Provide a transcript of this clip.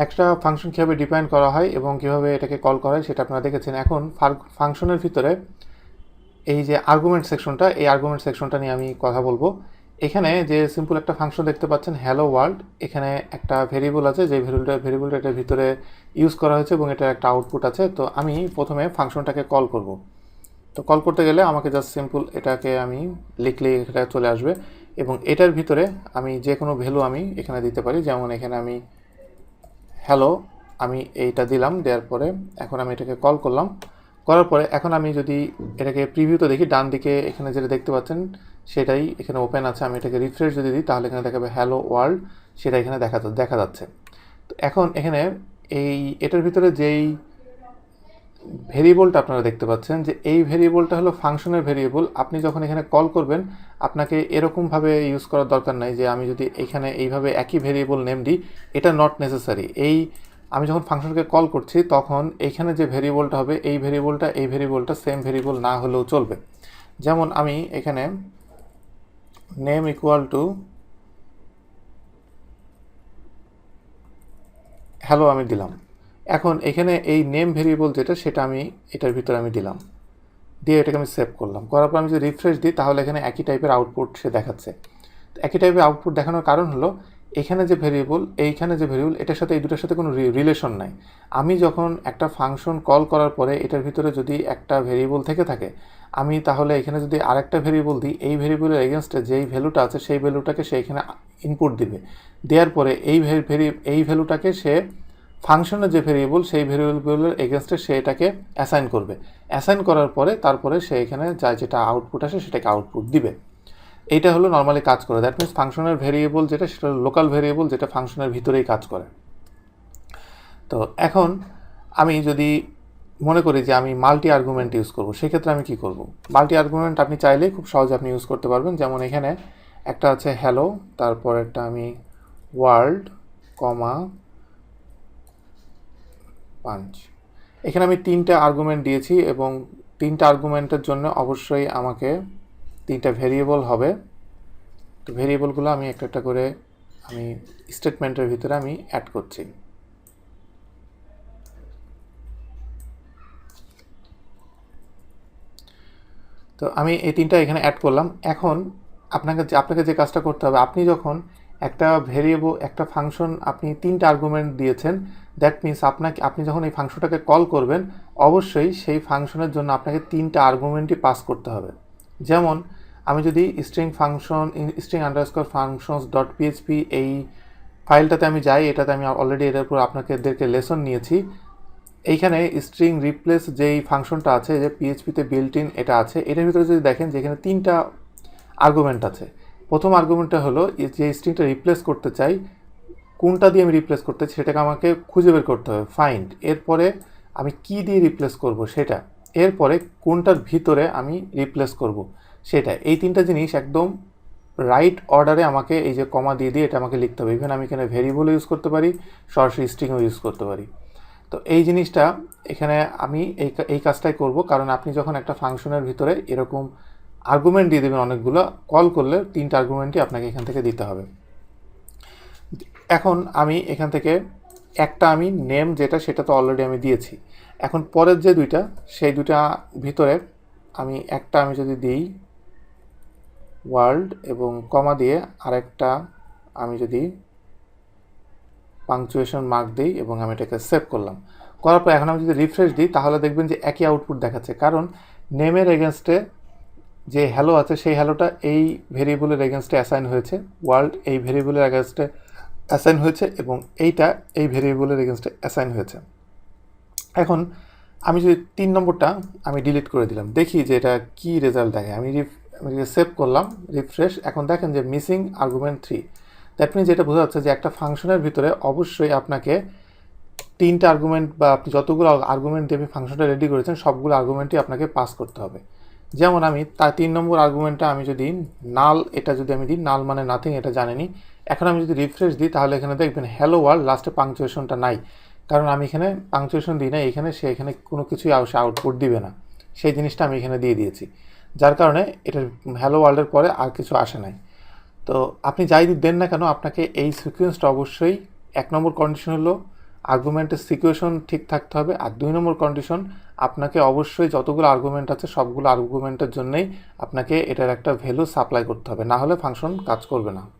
একটা ফাংশন কীভাবে ডিফাইন করা হয় এবং কীভাবে এটাকে কল করা হয় সেটা আপনারা দেখেছেন। এখন ফাংশনের ভিতরে এই যে আর্গুমেন্ট সেকশনটা, এই আর্গুমেন্ট সেকশনটা নিয়ে আমি কথা বলবো। এখানে যে সিম্পল একটা ফাংশন দেখতে পাচ্ছেন হ্যালো ওয়ার্ল্ড, এখানে একটা ভেরিয়েবল আছে, যে ভেরিয়েবলটা এটার ভিতরে ইউজ করা হয়েছে এবং এটার একটা আউটপুট আছে। তো আমি প্রথমে ফাংশনটাকে কল করব। তো কল করতে গেলে আমাকে জাস্ট সিম্পল এটাকে আমি লিখলে এটা চলে আসবে এবং এটার ভিতরে আমি যে কোনো ভ্যালু আমি এখানে দিতে পারি। যেমন এখানে আমি হ্যালো আমি এইটা দিলাম, দেওয়ার পরে এখন আমি এটাকে কল করলাম। করার পরে এখন আমি যদি এটাকে প্রিভিউতে দেখি, ডান দিকে এখানে যেটা দেখতে পাচ্ছেন সেটাই এখানে ওপেন আছে। আমি এটাকে রিফ্রেশ যদি দিই তাহলে এখানে দেখাবে হ্যালো ওয়ার্ল্ড, সেটা এখানে দেখা যাচ্ছে। তো এখন এখানে এটার ভিতরে যেই ভেরিয়েবলটা আপনারা দেখতে পাচ্ছেন, যে এই ভেরিয়েবলটা হলো ফাংশনের ভেরিয়েবল। আপনি যখন এখানে কল করবেন আপনাকে এরকমভাবে ইউজ করার দরকার নাই যে আমি যদি এখানে এইভাবে একই ভেরিয়েবল নেম দিই, এটা নট নেসেসারি। আমি যখন ফাংশনকে কল করছি তখন এইখানে যে ভেরিয়েবলটা হবে এই ভেরিয়েবলটা সেম ভেরিয়েবল না হলেও চলবে। যেমন আমি এখানে নেম ইকুয়াল টু হ্যালো আমি দিলাম। এখন এখানে এই নেম ভেরিয়েবল যেটা সেটা আমি এটার ভিতরে আমি দিলাম, দিয়ে এটাকে আমি সেভ করলাম। করার পর আমি যদি রিফ্রেশ দিই তাহলে এখানে একই টাইপের আউটপুট সে দেখাচ্ছে। একই টাইপের আউটপুট দেখানোর কারণ হলো এইখানে যে ভেরিয়েবল এটার সাথে এই দুটোর সাথে কোনো রিলেশন নাই। আমি যখন একটা ফাংশন কল করার পরে এটার ভিতরে যদি একটা ভেরিয়েবল থেকে থাকে, আমি তাহলে এখানে যদি আরেকটা ভেরিয়েবল দিই, এই ভেরিয়েবলের এগেনস্টে যেই ভ্যালুটা আছে সেই ভ্যালুটাকে সে এখানে ইনপুট দিবে। দেওয়ার পরে এই ভ্যালুটাকে সে ফাংশনের যে ভেরিয়েবল সেই ভেরিয়েবলের এগেনস্টে সে এটাকে অ্যাসাইন করবে। অ্যাসাইন করার পরে তারপরে সে এখানে যেটা আউটপুট আসে সেটাকে আউটপুট দিবে। এইটা হলো নর্মালি কাজ করে। দ্যাট মিনস ফাংশনের ভেরিয়েবল যেটা সেটা লোকাল ভেরিয়েবল, যেটা ফাংশনের ভিতরেই কাজ করে। তো এখন আমি যদি মনে করি যে আমি মাল্টি আর্গুমেন্ট ইউজ করব, সেক্ষেত্রে আমি কি করব? মাল্টি আর্গুমেন্ট আপনি চাইলেই খুব সহজে আপনি ইউজ করতে পারবেন। যেমন এখানে একটা আছে হ্যালো, তারপর একটা আমি ওয়ার্ল্ড কমা পাঞ্চ। এখানে আমি 3টা আর্গুমেন্ট দিয়েছি এবং 3টা আর্গুমেন্টের জন্য অবশ্যই আমাকে 3টা ভেরিয়েবল হবে। তো ভেরিয়েবলগুলো আমি একটা করে আমি স্টেটমেন্টের ভিতরে আমি অ্যাড করছি। তো আমি এই 3টা এখানে অ্যাড করলাম। এখন আপনাকে যে কাজটা করতে হবে, আপনি যখন একটা ভেরিয়েবল একটা ফাংশন আপনি 3টা আর্গুমেন্ট দিয়েছেন, দ্যাট মিনস আপনি যখন এই ফাংশনটাকে কল করবেন অবশ্যই সেই ফাংশনের জন্য আপনাকে 3টা আর্গুমেন্টই পাস করতে হবে। যেমন আমি যদি string underscore functions dot PHP এই ফাইলটাতে আমি যাই, এটাতে আমি অলরেডি এটার উপর আপনাদেরকে লেসন নিয়েছি। এইখানে স্ট্রিং রিপ্লেস যেই ফাংশনটা আছে, যে পিএইচপিতে বিল্ট ইন এটা আছে, এটার ভিতরে যদি দেখেন যে এখানে 3টা আর্গুমেন্ট আছে। প্রথম আর্গুমেন্টটা হলো যে স্ট্রিংটা রিপ্লেস করতে চাই, কোনটা দিয়ে আমি রিপ্লেস করতে চাই সেটাকে আমাকে খুঁজে বের করতে হবে, ফাইন্ড। এরপরে আমি কি দিয়ে রিপ্লেস করব সেটা, এরপরে কোনটার ভিতরে আমি রিপ্লেস করব সেটা। এই 3টা জিনিস একদম রাইট অর্ডারে আমাকে এই যে কমা দিয়ে এটা আমাকে লিখতে হবে। ইভেন আমি এখানে ভেরিয়েবলও ইউজ করতে পারি, সরাসরি স্ট্রিংও ইউজ করতে পারি। তো এই জিনিসটা এখানে আমি এই কাজটাই করব, কারণ আপনি যখন একটা ফাংশনের ভিতরে এরকম আর্গুমেন্ট দিয়ে দেবেন অনেকগুলো, কল করলে 3টা আর্গুমেন্টই আপনাকে এখান থেকে দিতে হবে। এখন আমি এখান থেকে একটা আমি নেম যেটা সেটা তো অলরেডি আমি দিয়েছি। এখন পরের যে দুইটা, সেই দুইটা ভিতরে আমি যদি দিই ওয়ার্ল্ড এবং কমা দিয়ে আরেকটা আমি যদি পাংচুয়েশন মার্ক দিই এবং আমি এটাকে সেভ করলাম। করার পর এখন আমি যদি রিফ্রেশ দিই তাহলে দেখবেন যে একই আউটপুট দেখাচ্ছে, কারণ নেমের এগেনস্টে যে হ্যালো আছে সেই হ্যালোটা এই ভেরিয়েবলের এগেনস্টে অ্যাসাইন হয়েছে, ওয়ার্ল্ড এই ভেরিয়েবলের এগেনস্টে অ্যাসাইন হয়েছে এবং এইটা এই ভেরিয়েবলের এগেনস্টে অ্যাসাইন হয়েছে। এখন আমি যদি 3 নম্বরটা আমি ডিলিট করে দিলাম, দেখি যে এটা কি রেজাল্ট দেখে। আমি সেভ করলাম, রিফ্রেশ। এখন দেখেন যে মিসিং আর্গুমেন্ট 3। দ্যাট মিনস যেটা বোঝা যাচ্ছে যে একটা ফাংশনের ভিতরে অবশ্যই আপনাকে 3টা আর্গুমেন্ট বা আপনি যতগুলো আর্গুমেন্ট দিয়ে ফাংশনটা রেডি করেছেন সবগুলো আর্গুমেন্টই আপনাকে পাস করতে হবে। যেমন আমি তার 3 নম্বর আর্গুমেন্টটা আমি যদি নাল, এটা যদি আমি দিই, নাল মানে নাথিং, এটা জানেনি। এখন আমি যদি রিফ্রেশ দিই তাহলে এখানে দেখবেন হ্যালো ওয়ার্ল্ড, লাস্টে পাংচুয়েশনটা নাই, কারণ আমি এখানে পাংচুয়েশন দিই না। এখানে কোনো কিছুই আউটপুট দিবে না, সেই জিনিসটা আমি এখানে দিয়ে দিয়েছি, যার কারণে এটার হ্যালো ওয়ার্ল্ডের পরে আর কিছু আসে নাই। তো আপনি যাই দেন না কেন আপনাকে এই সিকোয়েন্সটা অবশ্যই, 1 নম্বর কন্ডিশন হলো আর্গুমেন্টের সিকুয়েশন ঠিক থাকতে হবে। আর 2 নম্বর কন্ডিশন, আপনাকে অবশ্যই যতগুলো আর্গুমেন্ট আছে সবগুলো আর্গুমেন্টের জন্যই আপনাকে এটার একটা ভ্যালু সাপ্লাই করতে হবে, না হলে ফাংশন কাজ করবে না।